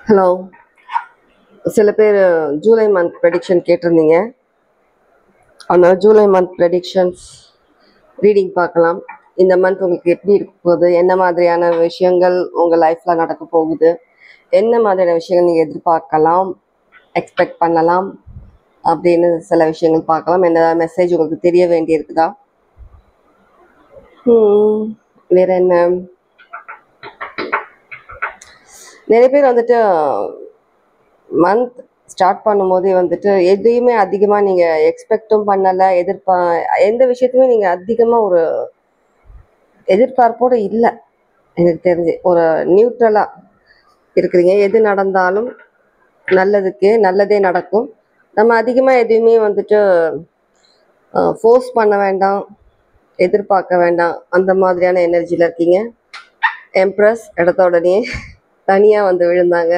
Hello. சில பேர் July month prediction கேட்டிருந்தீங்க. அதனால் ஜூலை மந்த் ப்ரெடிக்ஷன்ஸ் ரீடிங் பார்க்கலாம். இந்த மந்த் உங்களுக்கு எப்படி இருக்க போகுது, என்ன மாதிரியான விஷயங்கள் உங்கள் லைஃப்பில் நடக்க போகுது, என்ன மாதிரியான விஷயங்கள் நீங்கள் எதிர்பார்க்கலாம், எக்ஸ்பெக்ட் பண்ணலாம் அப்படின்னு சில விஷயங்கள் பார்க்கலாம். என்ன மெசேஜ் உங்களுக்கு தெரிய வேண்டியிருக்குதா? வேற என்ன? நிறைய பேர் வந்துட்டு மந்த் ஸ்டார்ட் பண்ணும்போதே வந்துட்டு எதையுமே அதிகமாக நீங்கள் எக்ஸ்பெக்டும் பண்ணலை, எந்த விஷயத்தையுமே நீங்கள் அதிகமாக ஒரு எதிர்பார்ப்போடு இல்லை. எனக்கு தெரிஞ்சு ஒரு நியூட்ரலாக இருக்கிறீங்க. எது நடந்தாலும் நல்லதே நடக்கும். நம்ம அதிகமாக எதையுமே வந்துட்டு ஃபோர்ஸ் பண்ண வேண்டாம், எதிர்பார்க்க வேண்டாம், அந்த மாதிரியான எனர்ஜியில் இருக்கீங்க. எம்ப்ரஸ் எடுத்த உடனே தனியாக வந்து விழுந்தாங்க.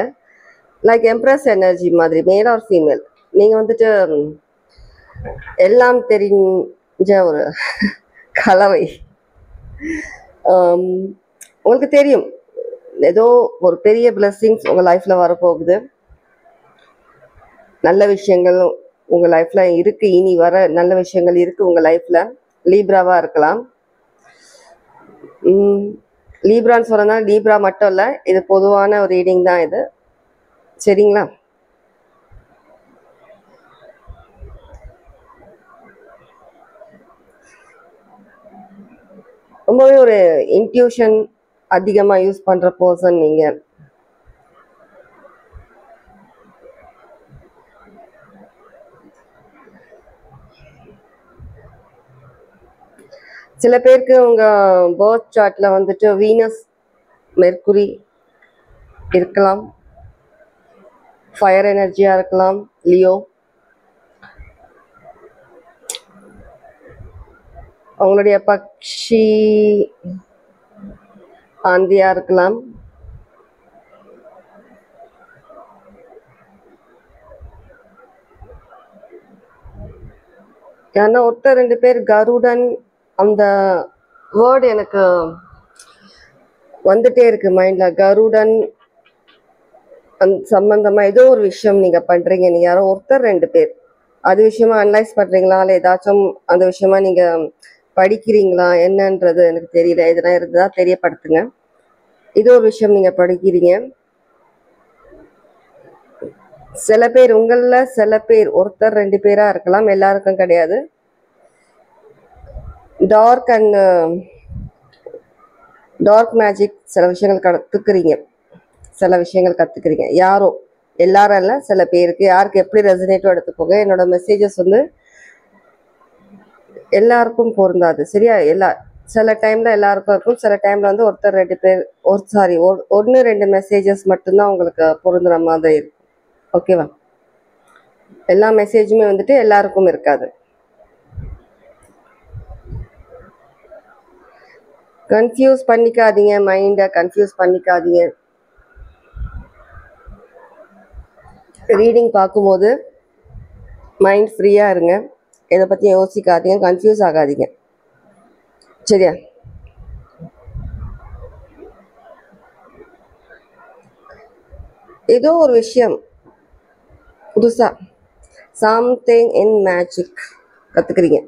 லைக் எம்ப்ரஸ் எனர்ஜி மாதிரி, மேல் ஆர் ஃபீமேல், நீங்கள் வந்துட்டு எல்லாம் தெரிஞ்ச ஒரு கலவை. உங்களுக்கு தெரியும் ஏதோ ஒரு பெரிய பிளெஸ்ஸிங்ஸ் உங்கள் லைஃப்பில் வரப்போகுது. நல்ல விஷயங்கள் உங்கள் லைஃப்பில் இருக்குது, இனி வர நல்ல விஷயங்கள் இருக்குது உங்கள் லைஃப்பில். லீப்ராவாக இருக்கலாம். லீப்ரான்னு சொன்னதுனால லீப்ரா மட்டும் இல்லை, இது பொதுவான ஒரு ரீடிங் தான் இது, சரிங்களா? ரொம்பவே ஒரு இன்ட்யூஷன் அதிகமாக யூஸ் பண்ணுற பர்சன் நீங்கள். சில பேருக்கு உங்கள் பர்த் சார்ட்டில் வந்துட்டு வீனஸ், மெர்க்குரி இருக்கலாம், ஃபயர் எனர்ஜியாக இருக்கலாம், லியோ. அவங்களுடைய பக்ஷி ஆந்தியா இருக்கலாம். ஏன்னா ஒருத்தர் ரெண்டு பேர் கருடன், அந்த வேர்டு எனக்கு வந்துட்டே இருக்கு மைண்டில். கருடன் சம்பந்தமாக ஏதோ ஒரு விஷயம் நீங்கள் பண்ணுறீங்க. நீங்கள் யாரோ ஒருத்தர் ரெண்டு பேர் அது விஷயமா அனலைஸ் பண்ணுறீங்களா, இல்லை ஏதாச்சும் அந்த விஷயமா நீங்கள் படிக்கிறீங்களா என்னன்றது எனக்கு தெரியல. எதுனா இருந்தால் தெரியப்படுத்துங்க. இது ஒரு விஷயம் நீங்கள் படிக்கிறீங்க. சில பேர் உங்களில் சில பேர் ஒருத்தர் ரெண்டு பேராக இருக்கலாம், எல்லாருக்கும் கிடையாது. டார்க் மேஜிக் சில விஷயங்கள் கற்றுக்குறீங்க. யாரோ, எல்லாரும் இல்லை, சில பேருக்கு. யாருக்கு எப்படி ரெசனேட்டோ எடுத்துக்கோங்க. என்னோட மெசேஜஸ் வந்து எல்லாருக்கும் பொருந்தாது, சரியா? சில டைமில் எல்லாருக்கும் இருக்கும், சில டைமில் வந்து ஒருத்தர் ரெண்டு பேர் ஒன்று ரெண்டு மெசேஜஸ் மட்டும்தான் உங்களுக்கு பொருந்துற மாதிரி இருக்கும், ஓகேவா? எல்லா மெசேஜுமே வந்துட்டு எல்லாருக்கும் இருக்காது. கன்ஃபியூஸ் பண்ணிக்காதீங்க, மைண்டை கன்ஃபியூஸ் பண்ணிக்காதீங்க. ரீடிங் பார்க்கும்போது மைண்ட் ஃப்ரீயாக இருங்க, எதை பற்றியும் யோசிக்காதீங்க, கன்ஃபியூஸ் ஆகாதீங்க, சரியா? ஏதோ ஒரு விஷயம் புதுசாக சம்திங் இன் மேஜிக் கற்றுக்குறீங்க.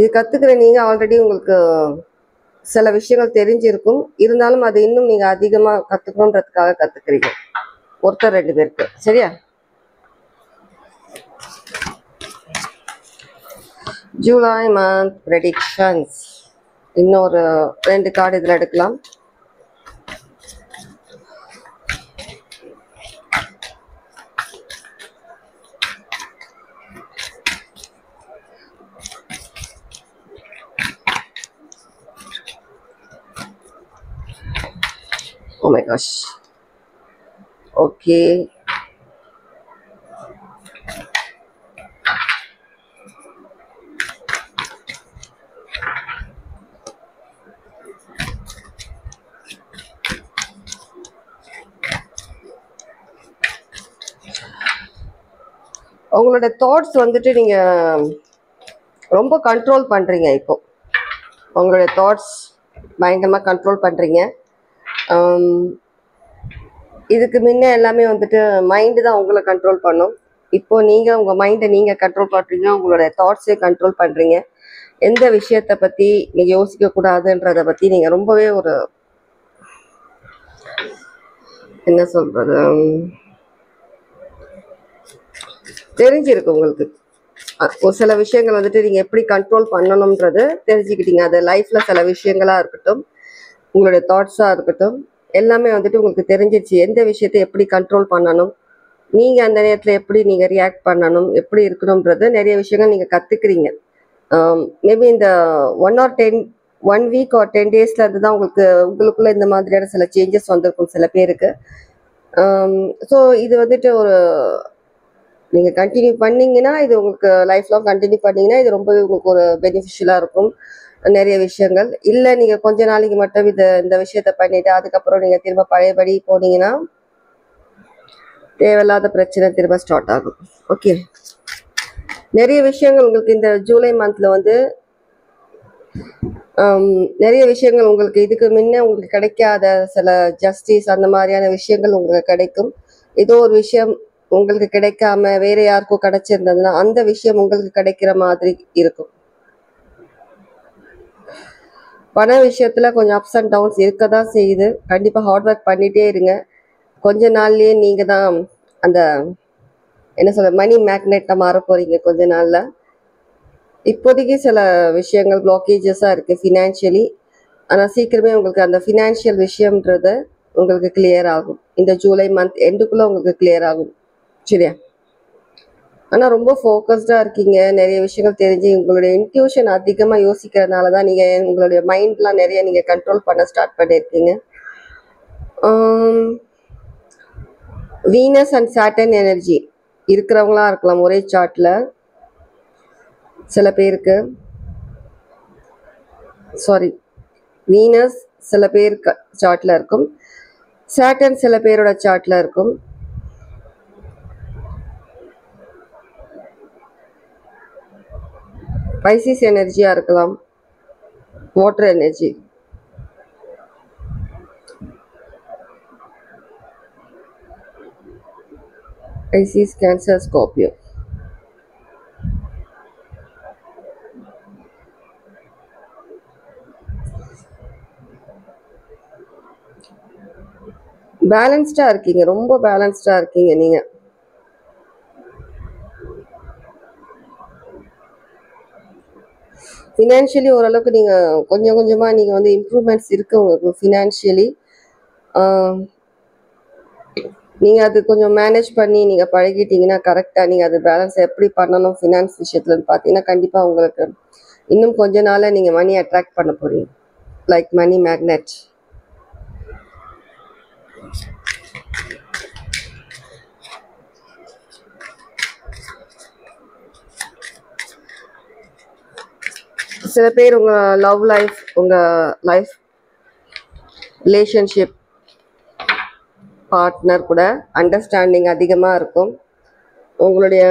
இது கற்றுக்கிற நீங்கள் ஆல்ரெடி உங்களுக்கு சில விஷயங்கள் தெரிஞ்சிருக்கும், இருந்தாலும் அது இன்னும் நீங்கள் அதிகமாக கற்றுக்கணுன்றதுக்காக கற்றுக்குறீங்க. ஒருத்தர் ரெண்டு பேருக்கு, சரியா? July month predictions. இன்னொரு ரெண்டு கார்டு இதில் எடுக்கலாம். Oh my gosh. Okay. உங்களோட தாட்ஸ் வந்துட்டு நீங்கள் ரொம்ப கண்ட்ரோல் பண்ணுறீங்க. இப்போ உங்களுடைய தாட்ஸ் பயங்கரமாக கண்ட்ரோல் பண்ணுறீங்க. இதுக்கு முன்ன எல்லாமே வந்துட்டு மைண்டு தான் உங்களை கண்ட்ரோல் பண்ணும். இப்போ நீங்கள் உங்கள் மைண்டை நீங்கள் கண்ட்ரோல் பண்ணுறீங்க, உங்களோட தாட்ஸே கண்ட்ரோல் பண்ணுறீங்க. எந்த விஷயத்தை பற்றி நீங்கள் யோசிக்கக்கூடாதுன்றதை பற்றி நீங்கள் ரொம்பவே ஒரு என்ன சொல்கிறது தெரிஞ்சிருக்கு உங்களுக்கு. ஒரு சில விஷயங்கள் வந்துட்டு நீங்கள் எப்படி கண்ட்ரோல் பண்ணணுன்றது தெரிஞ்சுக்கிட்டீங்க. அது லைஃப்பில் சில விஷயங்களாக இருக்கட்டும், உங்களுடைய தாட்ஸாக இருக்கட்டும், எல்லாமே வந்துட்டு உங்களுக்கு தெரிஞ்சிருச்சு. எந்த விஷயத்தை எப்படி கண்ட்ரோல் பண்ணணும், நீங்கள் அந்த நேரத்தில் எப்படி நீங்கள் ரியாக்ட் பண்ணணும், எப்படி இருக்கணுன்றது நிறைய விஷயங்கள் நீங்கள் கற்றுக்குறீங்க. மேபி இந்த 1 வீக் ஆர் 10 டேஸில் இருந்து தான் உங்களுக்குள்ள இந்த மாதிரியான சில சேஞ்சஸ் வந்திருக்கும் சில பேருக்கு. ஸோ இது வந்துட்டு ஒரு நீங்கள் கண்டினியூ பண்ணிங்கன்னா, இது உங்களுக்கு லைஃப் லாங் கண்டினியூ பண்ணிங்கன்னா இது ரொம்பவே உங்களுக்கு ஒரு பெனிஃபிஷியலாக இருக்கும் நிறைய விஷயங்கள். இல்லை நீங்கள் கொஞ்ச நாளைக்கு மட்டும் இந்த விஷயத்த பண்ணிவிட்டு அதுக்கப்புறம் நீங்கள் திரும்ப பழையபடி போனீங்கன்னா தேவையில்லாத பிரச்சனை திரும்ப ஸ்டார்ட் ஆகும். ஓகே, நிறைய விஷயங்கள் உங்களுக்கு இந்த ஜூலை மந்தில் வந்து நிறைய விஷயங்கள் உங்களுக்கு இதுக்கு முன்ன உங்களுக்கு கிடைக்காத சில ஜஸ்டிஸ் அந்த மாதிரியான விஷயங்கள் உங்களுக்கு கிடைக்கும். ஏதோ ஒரு விஷயம் உங்களுக்கு கிடைக்காம வேற யாருக்கும் கிடைச்சிருந்ததுன்னா அந்த விஷயம் உங்களுக்கு கிடைக்கிற மாதிரி இருக்கும். பண விஷயத்துல கொஞ்சம் அப்ஸ் அண்ட் டவுன்ஸ் இருக்க தான் செய்யுது. கண்டிப்பாக ஹார்ட் ஒர்க் பண்ணிகிட்டே இருங்க. கொஞ்ச நாள்லயே நீங்கள் தான் அந்த என்ன சொல்ற மணி மேக்னெட்டாக மாற போகிறீங்க கொஞ்ச நாளில். இப்போதைக்கு சில விஷயங்கள் பிளாக்கேஜஸாக இருக்குது ஃபினான்ஷியலி. ஆனால் சீக்கிரமே உங்களுக்கு அந்த ஃபினான்ஷியல் விஷயம்ன்றது உங்களுக்கு கிளியர் ஆகும். இந்த ஜூலை மந்த் எண்டுக்குள்ளே உங்களுக்கு கிளியர் ஆகும். சரியா? ஆனால் ரொம்ப ஃபோக்கஸ்டாக இருக்கீங்க, நிறைய விஷயங்கள் தெரிஞ்சு உங்களுடைய இன்ட்யூஷன் அதிகமாக யோசிக்கிறதுனால தான் நீங்கள் உங்களுடைய மைண்ட்லாம் நிறைய நீங்கள் கண்ட்ரோல் பண்ண ஸ்டார்ட் பண்ணியிருக்கீங்க. வீனஸ் அண்ட் சாட்டர்ன் எனர்ஜி இருக்கிறவங்களா இருக்கலாம் ஒரே சார்ட்டில். சில பேருக்கு வீனஸ் சில பேர் சார்ட்டில் இருக்கும், சாட்டர்ன் சில பேரோட சார்ட்டில் இருக்கும். பைசிஸ் எனர்ஜியாக இருக்கலாம், water energy. Pisces, Cancer, Scorpio. பேலன்ஸ்டாக இருக்கீங்க, ரொம்ப பேலன்ஸ்டாக இருக்கீங்க நீங்கள். ஃபினான்ஷியலி ஓரளவுக்கு நீங்கள் கொஞ்சம் கொஞ்சமாக நீங்கள் வந்து இம்ப்ரூவ்மெண்ட்ஸ் இருக்குது உங்களுக்கு ஃபினான்ஷியலி. நீங்கள் அது கொஞ்சம் மேனேஜ் பண்ணி நீங்கள் பழகிட்டீங்கன்னா கரெக்டாக நீங்கள் அது பேலன்ஸ் எப்படி பண்ணணும் ஃபினான்ஸ் விஷயத்துலன்னு பார்த்தீங்கன்னா கண்டிப்பாக உங்களுக்கு இன்னும் கொஞ்ச நாளில் நீங்கள் மணி அட்ராக்ட் பண்ண போகிறீங்க, லைக் மணி மேக்னெட். சில பேர் உங்கள் லவ் லைஃப், உங்கள் லைஃப் ரிலேஷன்ஷிப் பார்ட்னர் கூட அண்டர்ஸ்டாண்டிங் அதிகமாக இருக்கும். உங்களுடைய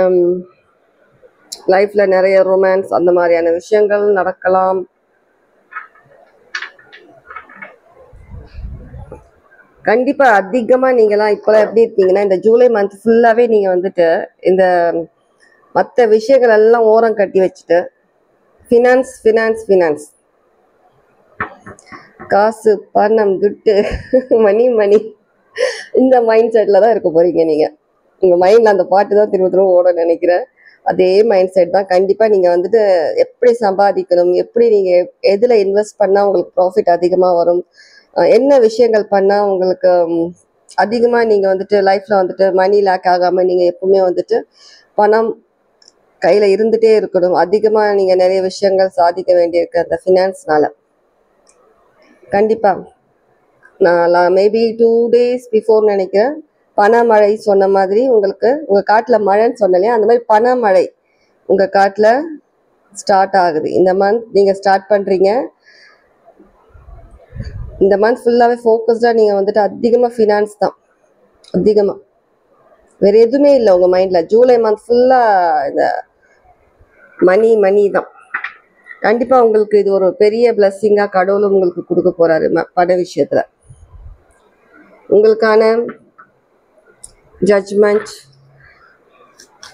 லைஃப்பில் நிறைய ரொமான்ஸ் அந்த மாதிரியான விஷயங்கள் நடக்கலாம். கண்டிப்பாக அதிகமாக நீங்களாம் இப்போலாம் எப்படி இருக்கீங்கன்னா இந்த ஜூலை மந்த் ஃபுல்லாகவே நீங்கள் வந்துட்டு இந்த மற்ற விஷயங்கள் எல்லாம் ஓரம் கட்டி வச்சுட்டு ஃபினான்ஸ் ஃபினான்ஸ் ஃபினான்ஸ், காசு பணம் துட்டு மணி மணி இந்த மைண்ட் செட்டில் தான் இருக்க போகிறீங்க நீங்கள். உங்கள் மைண்டில் அந்த பாட்டு தான் திரும்ப திரும்ப ஓட நினைக்கிறேன். அதே மைண்ட் செட் தான். கண்டிப்பாக நீங்கள் வந்துட்டு எப்படி சம்பாதிக்கணும், எப்படி நீங்கள் எதில் இன்வெஸ்ட் பண்ணால் உங்களுக்கு ப்ராஃபிட் அதிகமாக வரும், என்ன விஷயங்கள் பண்ணால் உங்களுக்கு அதிகமாக நீங்கள் வந்துட்டு லைஃப்பில் வந்துட்டு மணி லேக் ஆகாமல் நீங்கள் எப்பவுமே வந்துட்டு பணம் கையில் இருந்துகிட்டே இருக்கணும், அதிகமாக நீங்கள் நிறைய விஷயங்கள் சாதிக்க வேண்டியிருக்கு அந்த ஃபினான்ஸ்னால. கண்டிப்பாக நான் மேபி 2 days பிஃபோர் நினைக்கிறேன் பணமழை சொன்ன மாதிரி உங்களுக்கு உங்கள் காட்டில் மழைன்னு சொன்னலையா, அந்த மாதிரி பணமழை உங்கள் காட்டில் ஸ்டார்ட் ஆகுது. இந்த மந்த் நீங்கள் ஸ்டார்ட் பண்ணுறீங்க. இந்த மந்த் ஃபுல்லாகவே ஃபோக்கஸ்டாக நீங்கள் வந்துட்டு அதிகமாக ஃபினான்ஸ் தான், அதிகமாக வேறு எதுவுமே இல்லை உங்கள் மைண்டில். ஜூலை மந்த் ஃபுல்லாக இந்த மணி தான். கண்டிப்பாக உங்களுக்கு இது ஒரு பெரிய பிளஸ்ஸிங்காக கடவுளும் உங்களுக்கு கொடுக்க போகிறாரு பண விஷயத்தில். உங்களுக்கான ஜட்ஜ்மெண்ட்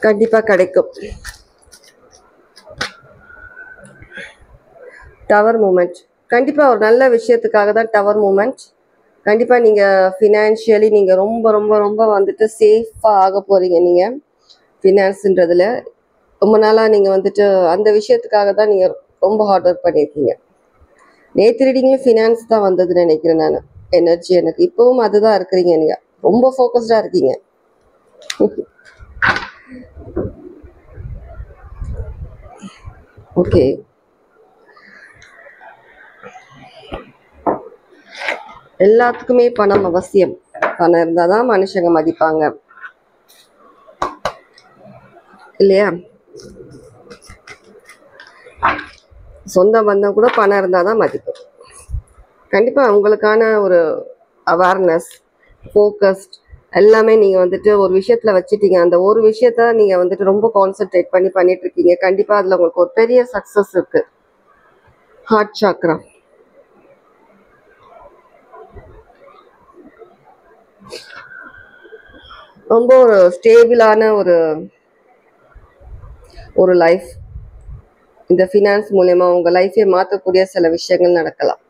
கண்டிப்பாக கிடைக்கும். டவர் மூமெண்ட் கண்டிப்பாக ஒரு நல்ல விஷயத்துக்காக தான் டவர் மூமெண்ட். கண்டிப்பாக நீங்கள் ஃபினான்ஷியலி நீங்கள் ரொம்ப ரொம்ப ரொம்ப வந்துட்டு சேஃபாக ஆக போகிறீங்க. நீங்கள் ஃபினான்ஸுன்றதில் ரொம்ப நாளாக நீங்கள் வந்துட்டு அந்த விஷயத்துக்காக தான் நீங்கள் ரொம்ப ஹார்ட் ஒர்க் பண்ணியிருக்கீங்க. நேற்று ரீடிங்லேயும் ஃபினான்ஸ் தான் வந்ததுன்னு நினைக்கிறேன் நான். எனர்ஜி எனக்கு இப்போவும் அதுதான் இருக்கிறீங்க. நீங்கள் ரொம்ப ஃபோக்கஸ்டாக இருக்கீங்க. ஓகே, எல்லாத்துக்குமே பணம் அவசியம். பணம் இருந்தால் தான் மனுஷங்க மதிப்பாங்க இல்லையா? சொந்த பந்தம் கூட பணம் இருந்தால் தான் மதிப்பு. கண்டிப்பாக உங்களுக்கான ஒரு அவேர்னஸ், ஃபோக்கஸ்ட் எல்லாமே நீங்கள் வந்துட்டு ஒரு விஷயத்தில் வச்சுட்டீங்க. அந்த ஒரு விஷயத்த நீங்கள் வந்துட்டு ரொம்ப கான்சென்ட்ரேட் பண்ணி பண்ணிகிட்ருக்கீங்க. கண்டிப்பாக அதில் உங்களுக்கு ஒரு பெரிய சக்ஸஸ் இருக்குது. ஹார்ட் சாக்ரா ரொம்ப ஒரு ஸ்டேபிளான ஒரு லைஃப். இந்த ஃபினான்ஸ் மூலயமா உங்கள் லைஃபை மாற்றக்கூடிய சில விஷயங்கள் நடக்கலாம்.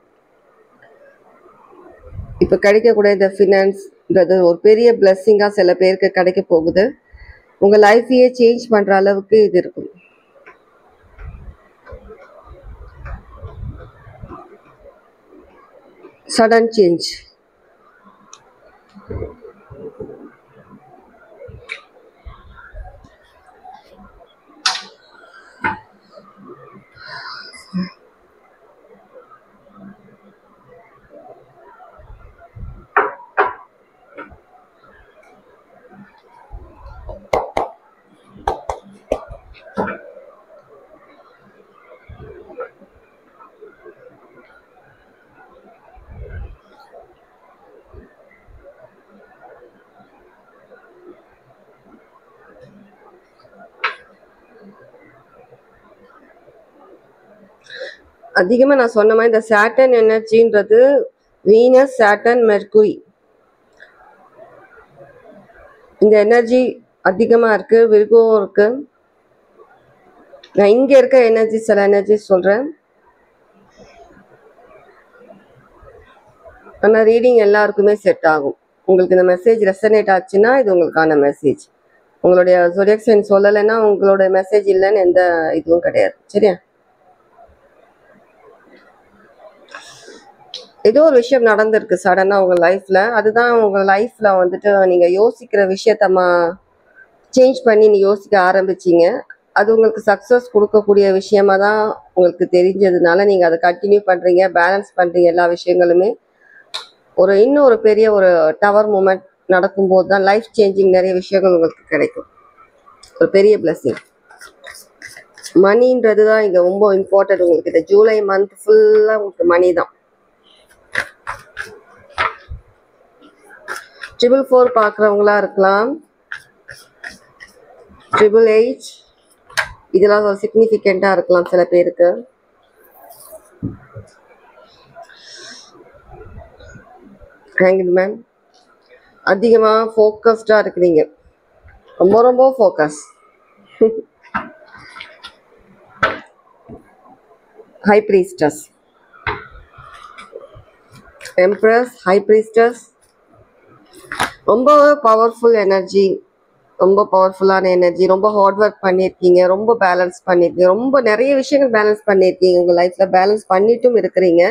இப்போ கிடைக்கக்கூடிய இந்த ஃபினான்ஸ்ன்றது ஒரு பெரிய பிளெஸ்ஸிங்காக சில பேருக்கு கிடைக்க போகுது. உங்கள் லைஃபையே சேஞ்ச் பண்ணுற அளவுக்கு இது இருக்கும். Sudden change. அதிகமாக நான் சொன்ன மாதிரி இந்த சாட்டர்ன் எனர்ஜின்றது வீனஸ், சாட்டர்ன், மெர்க்குரி இந்த எனர்ஜி அதிகமாக இருக்குது. விர்கோவும் இருக்குது. நான் இங்கே இருக்க எனர்ஜி சில எனர்ஜி சொல்கிறேன். ஆனால் ரீடிங் எல்லாருக்குமே செட் ஆகும். உங்களுக்கு இந்த மெசேஜ் ரெசனேட் ஆச்சுன்னா இது உங்களுக்கான மெசேஜ். உங்களுடைய ஜோடியாக் சைன் சொல்லலைன்னா உங்களோட மெசேஜ் இல்லைன்னு எந்த இதுவும் கிடையாது. சரியா? ஏதோ ஒரு விஷயம் நடந்திருக்கு சடனாக உங்கள் லைஃப்பில். அதுதான் உங்கள் லைஃப்பில் வந்துட்டு நீங்கள் யோசிக்கிற விஷயத்தமா சேஞ்ச் பண்ணி நீங்கள் யோசிக்க ஆரம்பிச்சிங்க. அது உங்களுக்கு சக்ஸஸ் கொடுக்கக்கூடிய விஷயமா தான் உங்களுக்கு தெரிஞ்சதுனால நீங்கள் அதை கண்டினியூ பண்ணுறீங்க, பேலன்ஸ் பண்ணுறீங்க. எல்லா விஷயங்களுமே இன்னும் ஒரு பெரிய ஒரு டவர் மூமெண்ட் நடக்கும்போது தான் லைஃப் சேஞ்சிங் நிறைய விஷயங்கள் உங்களுக்கு கிடைக்கும். ஒரு பெரிய பிளெஸிங். மணின்றது தான் இங்கே ரொம்ப இம்பார்ட்டன்ட். உங்களுக்கு இந்த ஜூலை மந்த் ஃபுல்லாக உங்களுக்கு மணி தான். 444 பார்க்குறவங்களா இருக்கலாம். 888 இதெல்லாம் ஒரு சிக்னிஃபிகண்ட்டாக இருக்கலாம் சில பேருக்கு. ஹேங்க்டு மேன் அதிகமாக ஃபோக்கஸ்டாக இருக்கிறீங்க. ரொம்ப ரொம்ப focus. High priestess, embrace, high priestess ரொம்ப பவர்ஃபுல் எனர்ஜி, ரொம்ப பவர்ஃபுல்லான எனர்ஜி. ரொம்ப ஹார்ட் ஒர்க் பண்ணியிருக்கீங்க, ரொம்ப பேலன்ஸ் பண்ணியிருக்கீங்க, ரொம்ப நிறைய விஷயங்கள் பேலன்ஸ் பண்ணியிருக்கீங்க. உங்கள் லைஃப்பில் பேலன்ஸ் பண்ணிட்டும் இருக்கிறீங்க.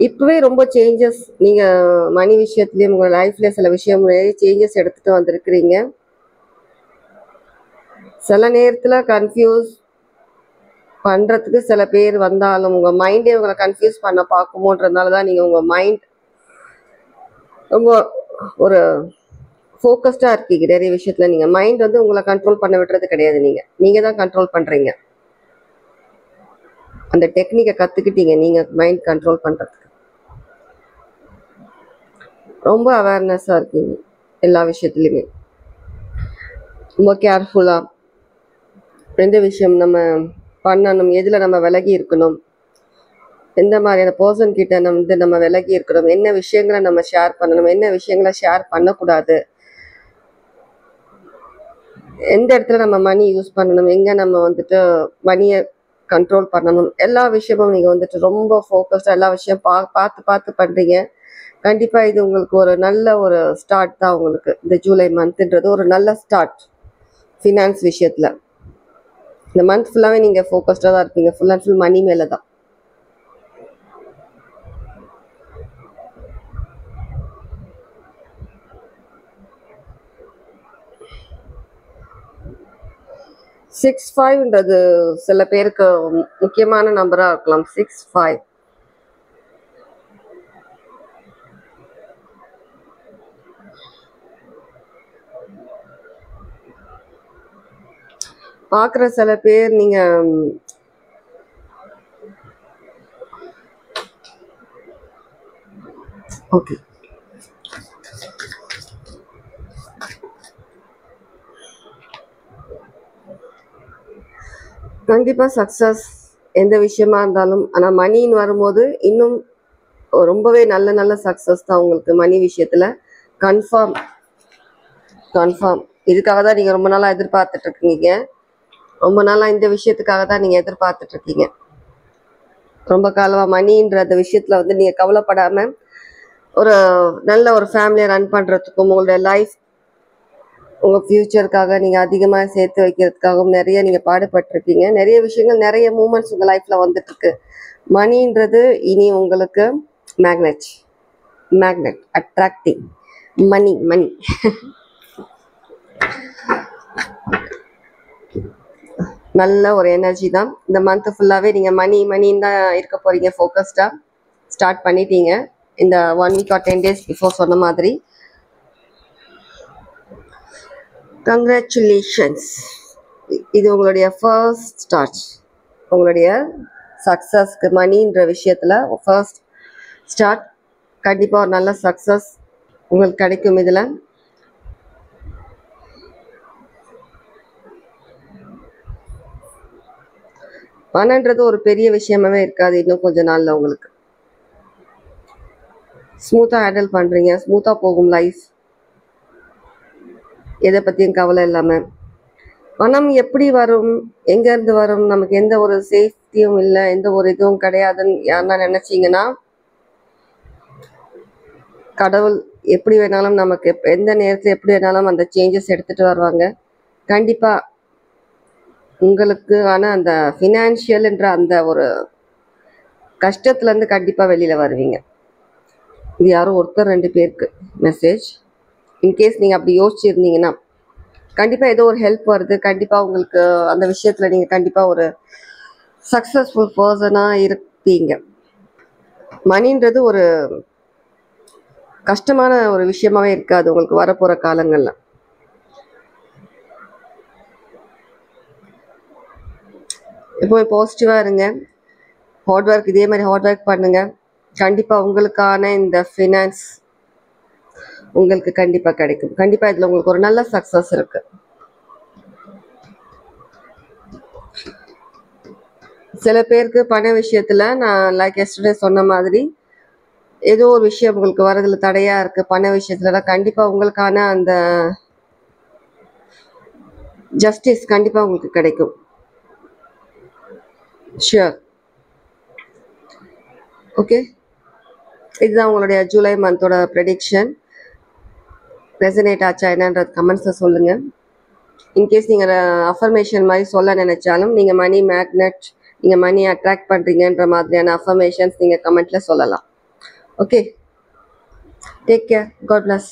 இப்போவே ரொம்ப சேஞ்சஸ் நீங்கள் மணி விஷயத்துலேயும் உங்கள் லைஃப்பில் சில விஷயம் நிறைய சேஞ்சஸ் எடுத்துகிட்டு வந்திருக்கிறீங்க. சில நேரத்தில் கன்ஃபியூஸ் பண்ணுறதுக்கு சில பேர் வந்தாலும் உங்கள் மைண்டே உங்களை கன்ஃபியூஸ் பண்ண பார்க்குமோன்றதுனால தான் நீங்கள் உங்கள் மைண்ட் ரொம்ப ஒரு ஃபோக்கஸ்டாக இருக்கீங்க நிறைய விஷயத்தில். நீங்கள் மைண்ட் வந்து உங்களை கண்ட்ரோல் பண்ண விடுறது கிடையாது. நீங்கள் தான் கண்ட்ரோல் பண்ணுறீங்க. அந்த டெக்னிக்கை கற்றுக்கிட்டீங்க நீங்கள் மைண்ட் கண்ட்ரோல் பண்ணுறதுக்கு. ரொம்ப அவேர்னஸாக இருக்கீங்க எல்லா விஷயத்துலையுமே. ரொம்ப கேர்ஃபுல்லாக எந்த விஷயம் நம்ம பண்ணணும், எதில் நம்ம விலகி இருக்கணும், எந்த மாதிரியான பர்சன் கிட்ட நம்ம விலகி இருக்கணும், என்ன விஷயங்களை நம்ம ஷேர் பண்ணணும், என்ன விஷயங்களை ஷேர் பண்ணக்கூடாது, எந்த இடத்துல நம்ம மணி யூஸ் பண்ணணும், எங்கே நம்ம வந்துட்டு மணியை கண்ட்ரோல் பண்ணணும், எல்லா விஷயமும் நீங்கள் வந்துட்டு ரொம்ப ஃபோக்கஸ்டாக எல்லா விஷயம் பார்த்து பார்த்து பண்ணுறீங்க. கண்டிப்பாக இது உங்களுக்கு ஒரு நல்ல ஒரு ஸ்டார்ட் தான். உங்களுக்கு இந்த ஜூலை மந்த்ன்றது ஒரு நல்ல ஸ்டார்ட் ஃபினான்ஸ் விஷயத்தில். இந்த மந்த் ஃபுல்லாகவே நீங்கள் ஃபோக்கஸ்டாக தான் இருப்பீங்க, ஃபுல் அண்ட் ஃபுல் மணி மேலே தான். சிக்ஸ் ஃபைவ்ன்றது சில பேருக்கு முக்கியமான நம்பராக இருக்கலாம். 6-5 பார்க்குற சில பேர் நீங்கள் ஓகே கண்டிப்பாக சக்ஸஸ் எந்த விஷயமா இருந்தாலும். ஆனால் மணின்னு வரும்போது இன்னும் ரொம்பவே நல்ல நல்ல சக்ஸஸ் தான் உங்களுக்கு மணி விஷயத்தில். Confirm confirm. இதுக்காக தான் நீங்கள் ரொம்ப நாளாக எதிர்பார்த்துட்ருக்கீங்க. ரொம்ப நாளாக இந்த விஷயத்துக்காக தான் நீங்கள் எதிர்பார்த்துட்ருக்கீங்க. ரொம்ப காலமாக மணின்ற விஷயத்தில் வந்து நீங்கள் கவலைப்படாமல் ஒரு நல்ல ஒரு ஃபேமிலியை ரன் பண்ணுறதுக்கும், உங்களுடைய லைஃப், உங்கள் ஃப்யூச்சருக்காக நீங்கள் அதிகமாக சேர்த்து வைக்கிறதுக்காகவும் நிறைய நீங்கள் பாடுபட்டிருக்கீங்க. நிறைய விஷயங்கள், நிறைய மூமெண்ட்ஸ் உங்கள் லைஃப்பில் வந்துட்டுருக்கு. மணின்றது இனி உங்களுக்கு மேக்னெட் அட்ராக்டிங் மணி நல்ல ஒரு எனர்ஜி தான். இந்த மந்த் ஃபுல்லாகவே நீங்கள் மணின்னு தான் இருக்க போகிறீங்க. ஃபோக்கஸ்டாக ஸ்டார்ட் பண்ணிட்டீங்க இந்த 1 வீக் ஆர் 10 days பிஃபோர் சொன்ன மாதிரி. கங்க்ராச்சுலேஷன்ஸ். இது உங்களுடைய ஃபர்ஸ்ட் ஸ்டார்ட். உங்களுடைய சக்ஸஸ்க்கு மணின்ற விஷயத்தில் ஃபர்ஸ்ட் ஸ்டார்ட். கண்டிப்பாக ஒரு நல்ல சக்ஸஸ் உங்களுக்கு கிடைக்கும். இதில் பணன்றது ஒரு பெரிய விஷயமாவே இருக்காது. இன்னும் கொஞ்ச நாளில் உங்களுக்கு ஸ்மூத்தாக ஹேண்டில் பண்ணுறீங்க. ஸ்மூத்தாக போகும் லைஃப், எதை பற்றியும் கவலை இல்லாமல். பணம் எப்படி வரும், எங்கேருந்து வரும், நமக்கு எந்த ஒரு சேஃப்டியும் இல்லை, எந்த ஒரு இதுவும் கிடையாதுன்னு யாருன்னா நினச்சிங்கன்னா, கடவுள் எப்படி வேணாலும் நமக்கு எந்த நேரத்தில் எப்படி வேணாலும் அந்த சேஞ்சஸ் எடுத்துகிட்டு வருவாங்க. கண்டிப்பாக உங்களுக்கு ஆனால் அந்த ஃபினான்ஷியல்ன்ற அந்த ஒரு கஷ்டத்துலேருந்து கண்டிப்பாக வெளியில் வருவீங்க. இது யாரும் ஒருத்தர் 2 பேருக்கு மெசேஜ். இன்கேஸ் நீங்கள் அப்படி யோசிச்சுருந்தீங்கன்னா கண்டிப்பாக ஏதோ ஒரு ஹெல்ப் வருது. கண்டிப்பாக உங்களுக்கு அந்த விஷயத்தில் நீங்கள் கண்டிப்பாக ஒரு சக்ஸஸ்ஃபுல் பர்சனாக இருப்பீங்க. மணின்றது ஒரு கஷ்டமான ஒரு விஷயமாவே இருக்காது உங்களுக்கு வரப்போகிற காலங்களில். எப்போவும் பாசிட்டிவாக இருங்க. ஹார்ட் ஒர்க், இதே மாதிரி ஹார்ட் ஒர்க் பண்ணுங்கள். கண்டிப்பாக உங்களுக்கான இந்த ஃபினான்ஸ் உங்களுக்கு கண்டிப்பாக கிடைக்கும். கண்டிப்பாக இதில் உங்களுக்கு ஒரு நல்ல சக்ஸஸ் இருக்குது. சில பேருக்கு பண விஷயத்தில் நான் லைக் எஸ்டர்டே சொன்ன மாதிரி ஏதோ ஒரு விஷயம் உங்களுக்கு வரதுல தடையாக இருக்குது. பண விஷயத்துலலாம் கண்டிப்பாக உங்களுக்கான அந்த ஜஸ்டிஸ் கண்டிப்பாக உங்களுக்கு கிடைக்கும். ஷியோர். ஓகே, இதுதான் உங்களுடைய ஜூலை மந்தோட ப்ரெடிக்ஷன். ரெசனேட் ஆச்சா என்னன்றது கமெண்ட்ஸில் சொல்லுங்கள். இன்கேஸ் நீங்கள் அஃபர்மேஷன் மாதிரி சொல்ல நினைச்சாலும் நீங்கள் மணி மேக்னெட், நீங்கள் மணி அட்ராக்ட் பண்ணுறீங்கன்ற மாதிரியான அஃபர்மேஷன்ஸ் நீங்கள் கமெண்ட்டில் சொல்லலாம். Okay, take care, God plus.